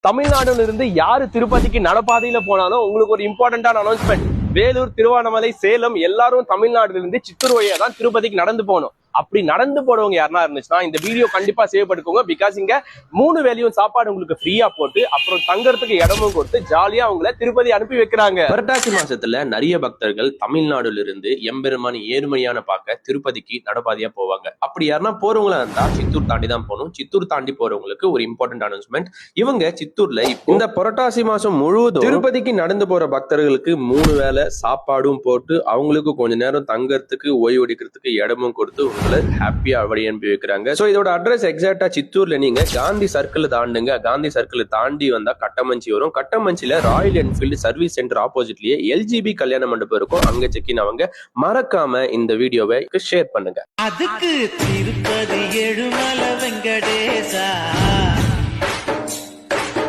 தமிழ்நாடுல இருந்து யாரு திருப்பதிக்கு நடப்பாதையில போனாலும் உங்களுக்கு ஒரு இம்பார்ட்டன்டான அனௌன்ஸ்மெண்ட். வேலூர், திருவண்ணாமலை, சேலம் எல்லாரும் தமிழ்நாடுல இருந்து சித்தூர் வழியா தான் திருப்பதிக்கு நடந்து போகணும். அப்படி நடந்து போறவங்க யாருன்னா இருந்துச்சுன்னா இந்த வீடியோ கண்டிப்பா சேவ் பண்ணிக்கோங்க. பிகாஸ் இங்க 3 வேளையும் சாப்பாடு உங்களுக்கு ஃப்ரீயா போட்டு அப்புறம் தங்கறதுக்கு இடமும் கொடுத்து ஜாலியா அவங்கள திருப்பதி அனுப்பி வைக்கிறாங்க. புரட்டாசி மாசத்துல நிறைய பக்தர்கள் தமிழ்நாடுல இருந்து எம்பெருமான் ஏழுமலையான பார்க்க திருப்பதிக்கு நடப்பாதையா போவாங்க. அப்படி யாருன்னா போறவங்களா இருந்தா சித்தூர் தாண்டி தான் போகணும். சித்தூர் தாண்டி போறவங்களுக்கு ஒரு இம்பார்ட்டன்ட் அனௌன்ஸ்மெண்ட். இவங்க சித்தூர்ல இந்த புரட்டாசி மாசம் முழுவதும் திருப்பதிக்கு நடந்து போற பக்தர்களுக்கு 3 வேளை சாப்பாடும் போட்டு அவங்களுக்கு கொஞ்ச நேரம் தங்கறதுக்கு ஓய்வு எடுக்கிறதுக்கு இடமும் கொடுத்து ஹாப்பியா வழி அனுப்பி வைக்கிறாங்க. சோ இதோட அட்ரஸ் எக்ஸாக்டா சித்தூர்ல நீங்க காந்தி சர்க்கிள் தாண்டுங்க. காந்தி சர்க்கிள் தாண்டி வந்தா கட்டமஞ்சி வரும். கட்டமஞ்சில ராயல் என்ஃபீல்டு சர்வீஸ் சென்டர் ஆப்போசிட்லயே LGB கல்யாண மண்டபம் இருக்கும். அங்க செக்கின் அவங்க மறக்காம இந்த வீடியோவை ஷேர் பண்ணுங்க. அதுக்கு திருப்பதி ஏழுமலை வெங்கடேசா.